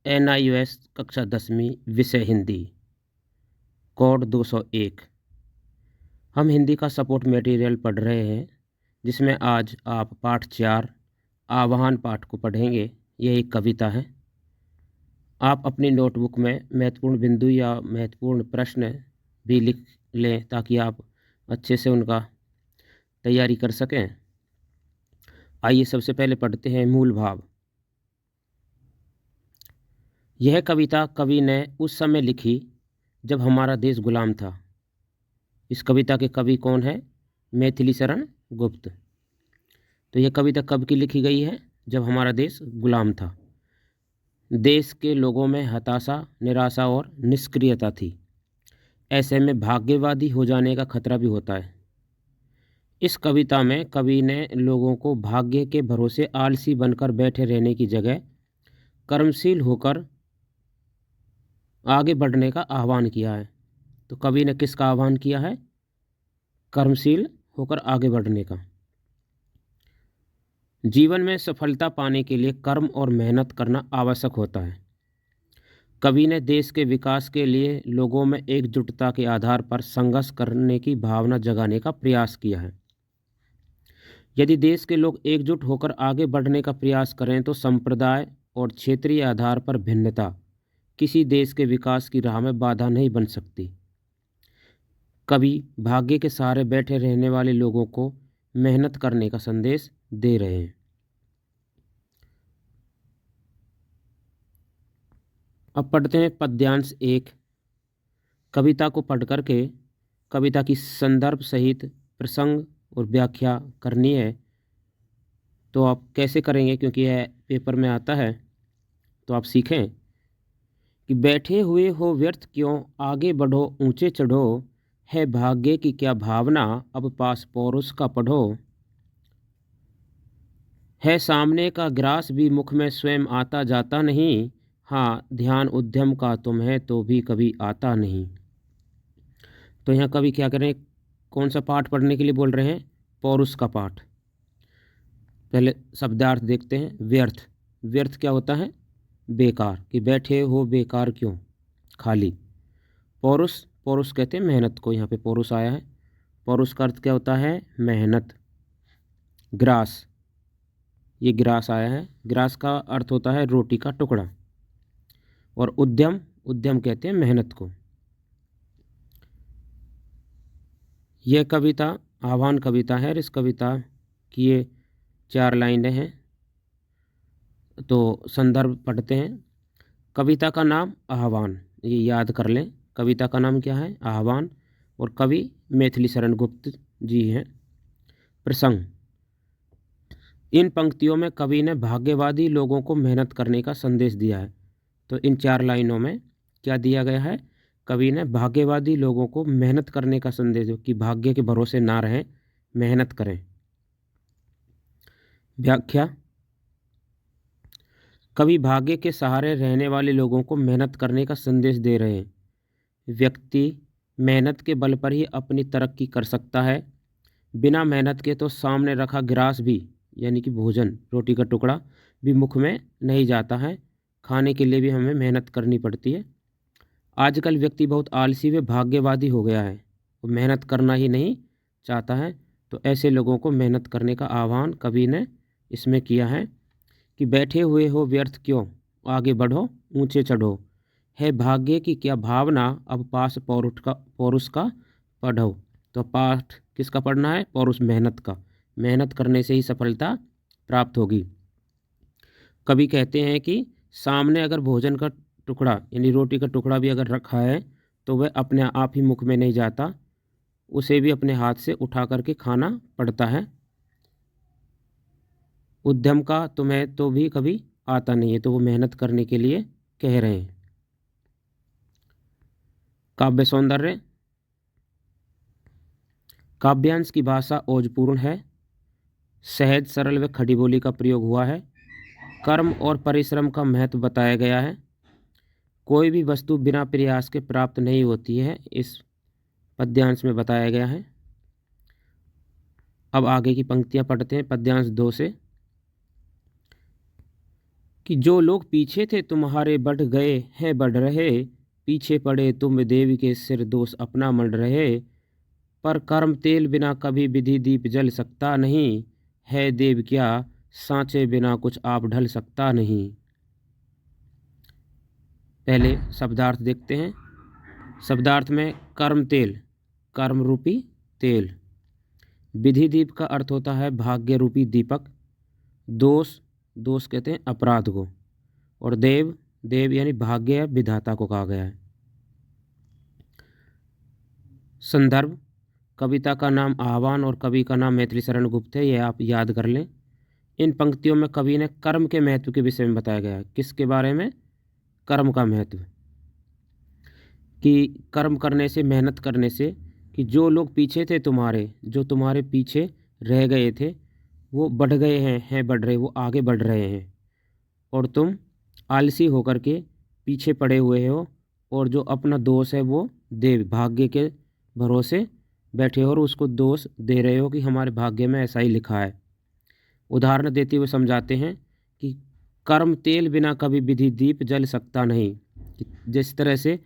NIOS कक्षा 10वीं विषय हिंदी कोड 201। हम हिंदी का सपोर्ट मटेरियल पढ़ रहे हैं जिसमें आज आप पाठ 4 आह्वान पाठ को पढ़ेंगे। यह एक कविता है। आप अपनी नोटबुक में महत्वपूर्ण बिंदु या महत्वपूर्ण प्रश्न भी लिख लें ताकि आप अच्छे से उनका तैयारी कर सकें। आइए सबसे पहले पढ़ते हैं मूल भाव। यह कविता कवि ने उस समय लिखी जब हमारा देश गुलाम था। इस कविता के कवि कौन है? मैथिली शरण गुप्त। तो यह कविता कब की लिखी गई है? जब हमारा देश गुलाम था। देश के लोगों में हताशा, निराशा और निष्क्रियता थी। ऐसे में भाग्यवादी हो जाने का खतरा भी होता है। इस कविता में कवि ने लोगों को भाग्य के भरोसे आलसी बनकर बैठे रहने की जगह कर्मशील होकर आगे बढ़ने का आह्वान किया है। तो कवि ने किसका आह्वान किया है? कर्मशील होकर आगे बढ़ने का। जीवन में सफलता पाने के लिए कर्म और मेहनत करना आवश्यक होता है। कवि ने देश के विकास के लिए लोगों में एकजुटता के आधार पर संघर्ष करने की भावना जगाने का प्रयास किया है। यदि देश के लोग एकजुट होकर आगे बढ़ने का प्रयास करें तो संप्रदाय और क्षेत्रीय आधार पर भिन्नता किसी देश के विकास की राह में बाधा नहीं बन सकती। कवि भाग्य के सहारे बैठे रहने वाले लोगों को मेहनत करने का संदेश दे रहे हैं। अब पढ़ते हैं पद्यांश 1। कविता को पढ़ करके कविता की संदर्भ सहित प्रसंग और व्याख्या करनी है। तो आप कैसे करेंगे, क्योंकि यह पेपर में आता है, तो आप सीखें कि बैठे हुए हो व्यर्थ क्यों, आगे बढ़ो ऊंचे चढ़ो, है भाग्य की क्या भावना, अब पास पौरुष का पढ़ो। है सामने का ग्रास भी मुख में स्वयं आता जाता नहीं, हाँ ध्यान उद्यम का तुम है तो भी कभी आता नहीं। तो यहाँ कवि क्या करें, कौन सा पाठ पढ़ने के लिए बोल रहे हैं? पौरुष का पाठ। पहले शब्दार्थ देखते हैं। व्यर्थ, व्यर्थ क्या होता है? बेकार, कि बैठे हो बेकार क्यों, खाली। पौरुष, पौरुष कहते हैं मेहनत को, यहाँ पे पौरुष आया है। पौरुष का अर्थ क्या होता है? मेहनत। ग्रास, ये ग्रास आया है। ग्रास का अर्थ होता है रोटी का टुकड़ा। और उद्यम, उद्यम कहते हैं मेहनत को। यह कविता आह्वान कविता है और इस कविता की ये 4 लाइनें हैं। तो संदर्भ पढ़ते हैं। कविता का नाम आह्वान, ये याद कर लें। कविता का नाम क्या है? आह्वान। और कवि मैथिली शरण गुप्त जी हैं। प्रसंग, इन पंक्तियों में कवि ने भाग्यवादी लोगों को मेहनत करने का संदेश दिया है। तो इन 4 लाइनों में क्या दिया गया है? कवि ने भाग्यवादी लोगों को मेहनत करने का संदेश दिया कि भाग्य के भरोसे ना रहें, मेहनत करें। व्याख्या, कवि भाग्य के सहारे रहने वाले लोगों को मेहनत करने का संदेश दे रहे हैं। व्यक्ति मेहनत के बल पर ही अपनी तरक्की कर सकता है। बिना मेहनत के तो सामने रखा ग्रास भी, यानी कि भोजन, रोटी का टुकड़ा भी मुख में नहीं जाता है। खाने के लिए भी हमें मेहनत करनी पड़ती है। आजकल व्यक्ति बहुत आलसी व भाग्यवादी हो गया है, वो मेहनत करना ही नहीं चाहता है। तो ऐसे लोगों को मेहनत करने का आह्वान कवि ने इसमें किया है कि बैठे हुए हो व्यर्थ क्यों, आगे बढ़ो ऊंचे चढ़ो, है भाग्य की क्या भावना, अब पास पौरुष का पढ़ो। तो पाठ किसका पढ़ना है? पौरुष, मेहनत का। मेहनत करने से ही सफलता प्राप्त होगी। कवि कहते हैं कि सामने अगर भोजन का टुकड़ा यानी रोटी का टुकड़ा भी अगर रखा है तो वह अपने आप ही मुख में नहीं जाता, उसे भी अपने हाथ से उठा करके खाना पड़ता है। उद्यम का तुम्हें तो भी कभी आता नहीं है, तो वो मेहनत करने के लिए कह रहे हैं। काव्य सौंदर्य, काव्यांश की भाषा ओजपूर्ण है। सहज, सरल व खड़ी बोली का प्रयोग हुआ है। कर्म और परिश्रम का महत्व बताया गया है। कोई भी वस्तु बिना प्रयास के प्राप्त नहीं होती है, इस पद्यांश में बताया गया है। अब आगे की पंक्तियां पढ़ते हैं पद्यांश 2 से कि जो लोग पीछे थे तुम्हारे बढ़ गए हैं बढ़ रहे, पीछे पड़े तुम देव के सिर दोष अपना मंड रहे। पर कर्म तेल बिना कभी विधि दीप जल सकता नहीं, है देव क्या सांचे बिना कुछ आप ढल सकता नहीं। पहले शब्दार्थ देखते हैं। शब्दार्थ में कर्म तेल, कर्म रूपी तेल। विधि दीप का अर्थ होता है भाग्य रूपी दीपक। दोष, दोष कहते हैं अपराध को। और देव, देव यानी भाग्य या विधाता को कहा गया है। संदर्भ, कविता का नाम आह्वान और कवि का नाम मैथिली शरण गुप्त है, यह आप याद कर लें। इन पंक्तियों में कवि ने कर्म के महत्व के विषय में बताया गया है। किसके बारे में? कर्म का महत्व, कि कर्म करने से, मेहनत करने से, कि जो लोग पीछे थे तुम्हारे, जो तुम्हारे पीछे रह गए थे, वो बढ़ गए हैं बढ़ रहे, वो आगे बढ़ रहे हैं। और तुम आलसी होकर के पीछे पड़े हुए हो, और जो अपना दोष है वो देव, भाग्य के भरोसे बैठे हो और उसको दोष दे रहे हो कि हमारे भाग्य में ऐसा ही लिखा है। उदाहरण देते हुए समझाते हैं कि कर्म तेल बिना कभी विधि दीप जल सकता नहीं। जिस तरह से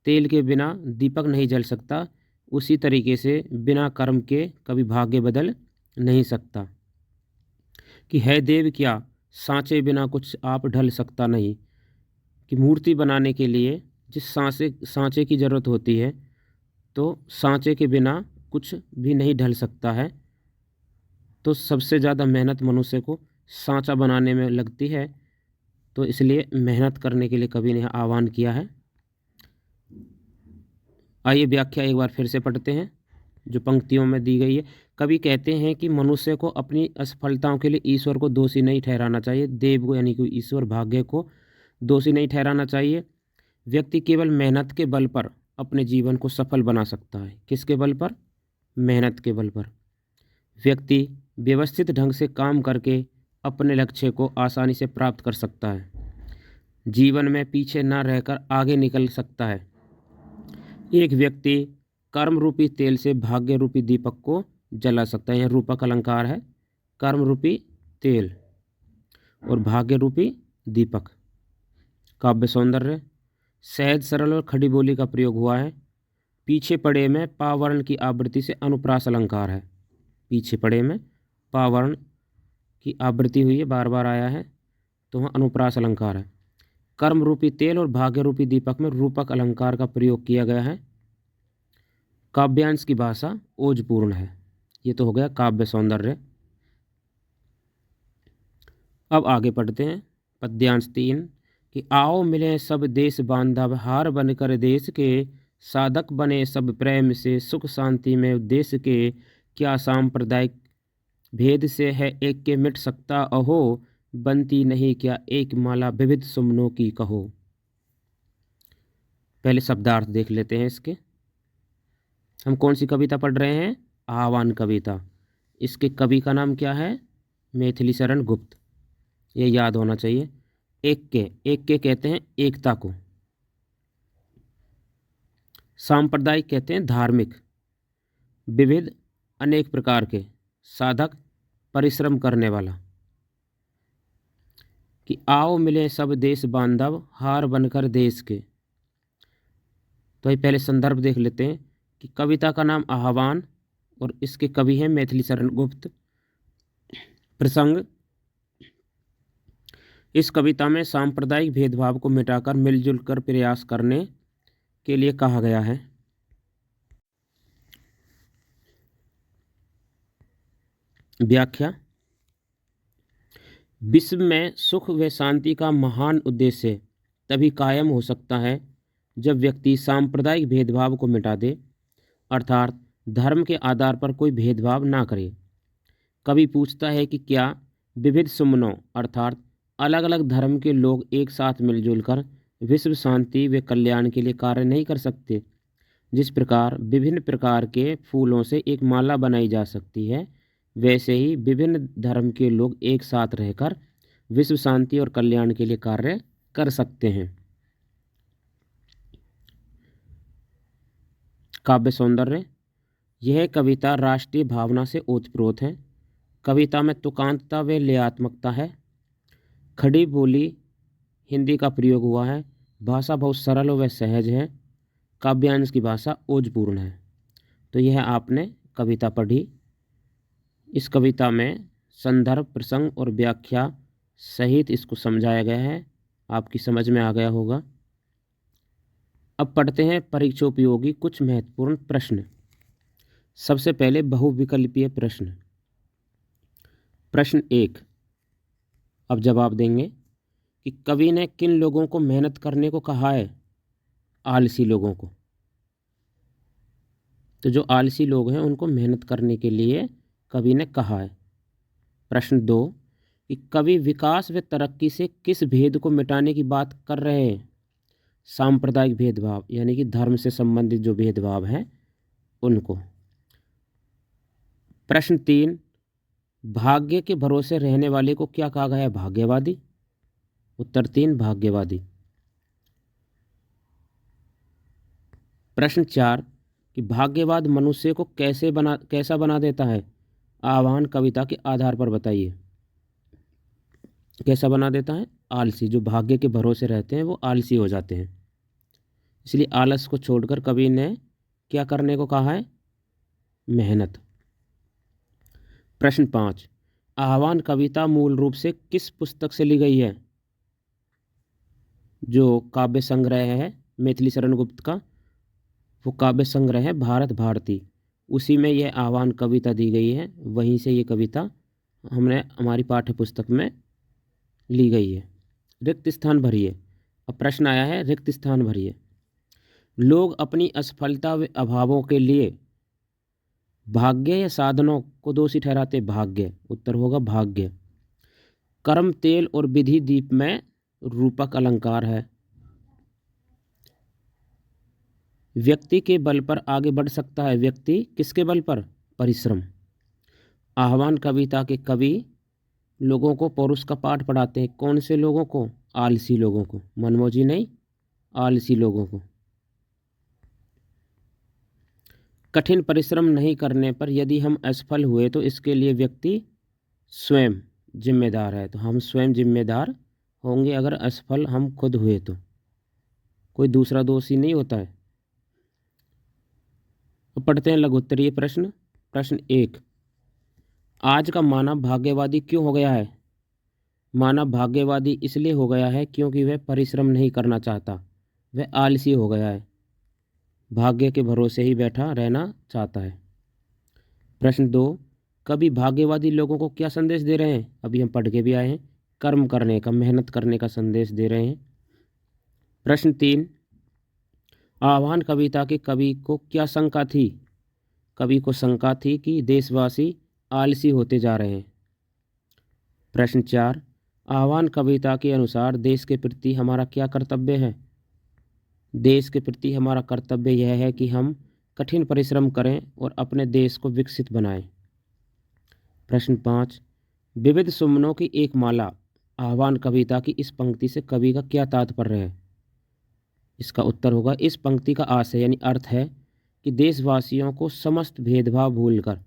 तेल के बिना दीपक नहीं जल सकता, उसी तरीके से बिना कर्म के कभी भाग्य बदल नहीं सकता। कि है देव क्या सांचे बिना कुछ आप ढल सकता नहीं, कि मूर्ति बनाने के लिए जिस सांचे की ज़रूरत होती है, तो सांचे के बिना कुछ भी नहीं ढल सकता है। तो सबसे ज़्यादा मेहनत मनुष्य को सांचा बनाने में लगती है, तो इसलिए मेहनत करने के लिए कवि ने आह्वान किया है। आइए व्याख्या एक बार फिर से पढ़ते हैं जो पंक्तियों में दी गई है। कवि कहते हैं कि मनुष्य को अपनी असफलताओं के लिए ईश्वर को दोषी नहीं ठहराना चाहिए। देव को यानी कि ईश्वर, भाग्य को दोषी नहीं ठहराना चाहिए। व्यक्ति केवल मेहनत के बल पर अपने जीवन को सफल बना सकता है। किसके बल पर? मेहनत के बल पर। व्यक्ति व्यवस्थित ढंग से काम करके अपने लक्ष्य को आसानी से प्राप्त कर सकता है। जीवन में पीछे न रहकर आगे निकल सकता है। एक व्यक्ति कर्म रूपी तेल से भाग्य रूपी दीपक को जला सकता है। यह रूपक अलंकार है। कर्म रूपी तेल और भाग्य रूपी दीपक। काव्य सौंदर्य, सहज सरल और खड़ी बोली का प्रयोग हुआ है। पीछे पड़े में पावर्ण की आवृत्ति से अनुप्रास अलंकार है। पीछे पड़े में पावर्ण की आवृत्ति हुई है, बार बार आया है, तो वहाँ अनुप्रास अलंकार है। कर्म रूपी तेल और भाग्य रूपी दीपक में रूपक अलंकार का प्रयोग किया गया है। काव्यांश की भाषा ओजपूर्ण है। ये तो हो गया काव्य सौंदर्य। अब आगे पढ़ते हैं पद्यांश 3 कि आओ मिले सब देश बांधव, हार बनकर देश के, साधक बने सब प्रेम से, सुख शांति में उद्देश्य के, क्या सांप्रदायिक भेद से है एक के मिट सकता अहो, बनती नहीं क्या एक माला विविध सुमनों की कहो। पहले शब्दार्थ देख लेते हैं इसके। हम कौन सी कविता पढ़ रहे हैं? आह्वान कविता। इसके कवि का नाम क्या है? मैथिली शरण गुप्त। ये याद होना चाहिए। एक के कहते हैं एकता को। सांप्रदायिक कहते हैं धार्मिक। विविध अनेक प्रकार के। साधक परिश्रम करने वाला। कि आओ मिले सब देश बांधव, हार बनकर देश के। तो ये पहले संदर्भ देख लेते हैं कि कविता का नाम आह्वान और इसके कवि हैं मैथिली शरण गुप्त। प्रसंग, इस कविता में सांप्रदायिक भेदभाव को मिटाकर मिलजुल कर प्रयास करने के लिए कहा गया है। व्याख्या, विश्व में सुख व शांति का महान उद्देश्य तभी कायम हो सकता है जब व्यक्ति सांप्रदायिक भेदभाव को मिटा दे, अर्थात धर्म के आधार पर कोई भेदभाव ना करे। कवि पूछता है कि क्या विविध सुमनों अर्थात अलग अलग धर्म के लोग एक साथ मिलजुल कर विश्व शांति व कल्याण के लिए कार्य नहीं कर सकते। जिस प्रकार विभिन्न प्रकार के फूलों से एक माला बनाई जा सकती है, वैसे ही विभिन्न धर्म के लोग एक साथ रहकर विश्व शांति और कल्याण के लिए कार्य कर सकते हैं। काव्य सौंदर्य, यह कविता राष्ट्रीय भावना से ओतप्रोत है। कविता में तुकांतता व लयात्मकता है। खड़ी बोली हिंदी का प्रयोग हुआ है। भाषा बहुत सरल व सहज है। काव्यांश की भाषा ओजपूर्ण है। तो यह आपने कविता पढ़ी। इस कविता में संदर्भ, प्रसंग और व्याख्या सहित इसको समझाया गया है। आपकी समझ में आ गया होगा। अब पढ़ते हैं परीक्षा उपयोगी कुछ महत्वपूर्ण प्रश्न। सबसे पहले बहुविकल्पीय प्रश्न। प्रश्न 1, अब जवाब देंगे कि कवि ने किन लोगों को मेहनत करने को कहा है? आलसी लोगों को। तो जो आलसी लोग हैं उनको मेहनत करने के लिए कवि ने कहा है। प्रश्न 2, कि कवि विकास व तरक्की से किस भेद को मिटाने की बात कर रहे हैं? सांप्रदायिक भेदभाव, यानी कि धर्म से संबंधित जो भेदभाव हैं उनको। प्रश्न 3, भाग्य के भरोसे रहने वाले को क्या कहा गया है? भाग्यवादी। उत्तर 3, भाग्यवादी। प्रश्न 4, कि भाग्यवाद मनुष्य को कैसा बना देता है? आह्वान कविता के आधार पर बताइए। कैसा बना देता है? आलसी। जो भाग्य के भरोसे रहते हैं वो आलसी हो जाते हैं। इसलिए आलस को छोड़कर कवि ने क्या करने को कहा है? मेहनत। प्रश्न 5, आह्वान कविता मूल रूप से किस पुस्तक से ली गई है? जो काव्य संग्रह है मैथिली शरण गुप्त का, वो काव्य संग्रह है भारत भारती। उसी में यह आह्वान कविता दी गई है। वहीं से ये कविता हमारी पाठ्य पुस्तक में ली गई है। रिक्त स्थान भरिए। अब प्रश्न आया है रिक्त स्थान भरिए। लोग अपनी असफलता व अभावों के लिए भाग्य या साधनों को दोषी ठहराते? भाग्य। उत्तर होगा भाग्य। कर्म तेल और विधि दीप में रूपक अलंकार है। व्यक्ति के बल पर आगे बढ़ सकता है। व्यक्ति किसके बल पर? परिश्रम। आह्वान कविता के कवि लोगों को पौरुष का पाठ पढ़ाते हैं। कौन से लोगों को? आलसी लोगों को। मनमोजी नहीं, आलसी लोगों को। कठिन परिश्रम नहीं करने पर यदि हम असफल हुए तो इसके लिए व्यक्ति स्वयं जिम्मेदार है। तो हम स्वयं जिम्मेदार होंगे अगर असफल हम खुद हुए तो। कोई दूसरा दोषी नहीं होता है। तो पढ़ते हैं लघुत्तरीय प्रश्न। प्रश्न 1, आज का मानव भाग्यवादी क्यों हो गया है? मानव भाग्यवादी इसलिए हो गया है क्योंकि वह परिश्रम नहीं करना चाहता। वह आलसी हो गया है। भाग्य के भरोसे ही बैठा रहना चाहता है। प्रश्न 2, कभी भाग्यवादी लोगों को क्या संदेश दे रहे हैं? अभी हम पढ़ के भी आए हैं। कर्म करने का, मेहनत करने का संदेश दे रहे हैं। प्रश्न 3, आह्वान कविता के कवि को क्या शंका थी? कवि को शंका थी कि देशवासी आलसी होते जा रहे हैं। प्रश्न 4, आह्वान कविता के अनुसार देश के प्रति हमारा क्या कर्तव्य है? देश के प्रति हमारा कर्तव्य यह है कि हम कठिन परिश्रम करें और अपने देश को विकसित बनाएं। प्रश्न 5, विविध सुमनों की एक माला आह्वान कविता की इस पंक्ति से कवि का क्या तात्पर्य है? इसका उत्तर होगा इस पंक्ति का आशय यानी अर्थ है कि देशवासियों को समस्त भेदभाव भूलकर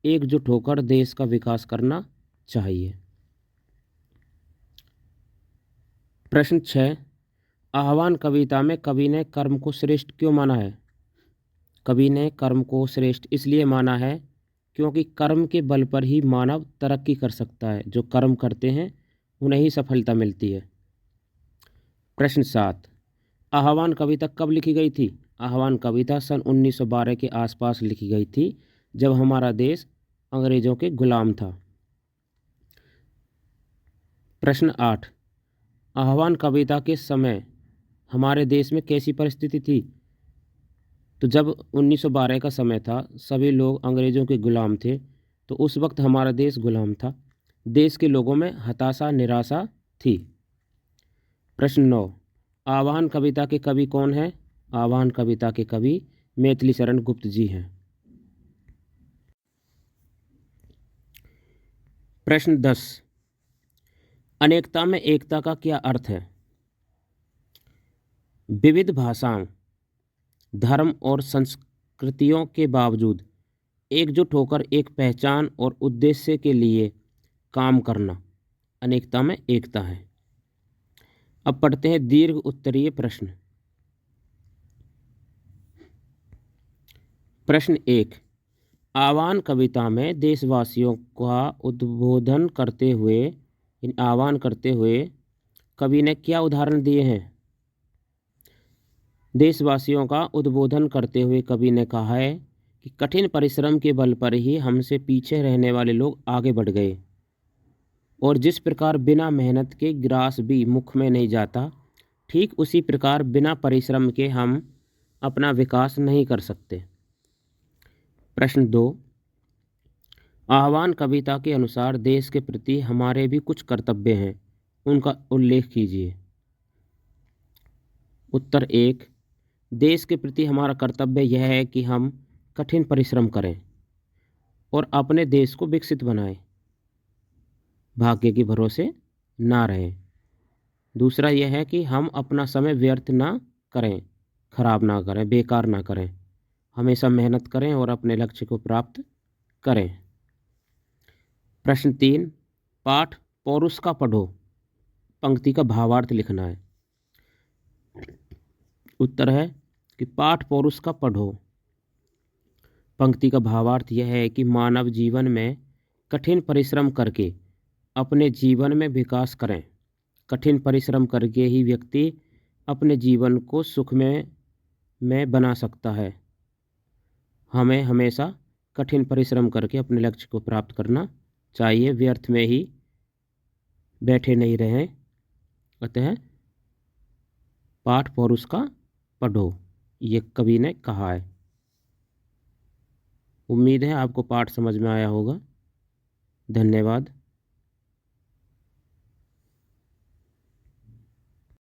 एकजुट होकर देश का विकास करना चाहिए। प्रश्न 6, आह्वान कविता में कवि ने कर्म को श्रेष्ठ क्यों माना है? कवि ने कर्म को श्रेष्ठ इसलिए माना है क्योंकि कर्म के बल पर ही मानव तरक्की कर सकता है। जो कर्म करते हैं उन्हें ही सफलता मिलती है। प्रश्न 7, आह्वान कविता कब लिखी गई थी? आह्वान कविता सन 1912 के आसपास लिखी गई थी, जब हमारा देश अंग्रेजों के गुलाम था। प्रश्न 8, आह्वान कविता के समय हमारे देश में कैसी परिस्थिति थी? तो जब 1912 का समय था, सभी लोग अंग्रेजों के गुलाम थे, तो उस वक्त हमारा देश गुलाम था। देश के लोगों में हताशा, निराशा थी। प्रश्न 9, आह्वान कविता के कवि कौन हैं? आह्वान कविता के कवि मैथिली शरण गुप्त जी हैं। प्रश्न 10, अनेकता में एकता का क्या अर्थ है? विविध भाषाओं, धर्म और संस्कृतियों के बावजूद एकजुट होकर एक पहचान और उद्देश्य के लिए काम करना अनेकता में एकता है। अब पढ़ते हैं दीर्घ उत्तरीय प्रश्न। प्रश्न 1। आह्वान कविता में देशवासियों का उद्बोधन करते हुए कवि ने क्या उदाहरण दिए हैं? देशवासियों का उद्बोधन करते हुए कवि ने कहा है कि कठिन परिश्रम के बल पर ही हमसे पीछे रहने वाले लोग आगे बढ़ गए, और जिस प्रकार बिना मेहनत के ग्रास भी मुख में नहीं जाता, ठीक उसी प्रकार बिना परिश्रम के हम अपना विकास नहीं कर सकते। प्रश्न 2। आह्वान कविता के अनुसार देश के प्रति हमारे भी कुछ कर्तव्य हैं, उनका उल्लेख कीजिए। उत्तर 1। देश के प्रति हमारा कर्तव्य यह है कि हम कठिन परिश्रम करें और अपने देश को विकसित बनाएं, भाग्य के भरोसे ना रहें। दूसरा यह है कि हम अपना समय व्यर्थ ना करें, खराब ना करें, बेकार ना करें, हमेशा मेहनत करें और अपने लक्ष्य को प्राप्त करें। प्रश्न 3। पाठ पौरुष का पढ़ो, पंक्ति का भावार्थ लिखना है। उत्तर है कि पाठ पौरुष का पढ़ो, पंक्ति का भावार्थ यह है कि मानव जीवन में कठिन परिश्रम करके अपने जीवन में विकास करें। कठिन परिश्रम करके ही व्यक्ति अपने जीवन को सुख में बना सकता है। हमें हमेशा कठिन परिश्रम करके अपने लक्ष्य को प्राप्त करना चाहिए, व्यर्थ में ही बैठे नहीं रहें। अतः पाठ पौरुष का पढ़ो, ये कवि ने कहा है। उम्मीद है आपको पाठ समझ में आया होगा। धन्यवाद।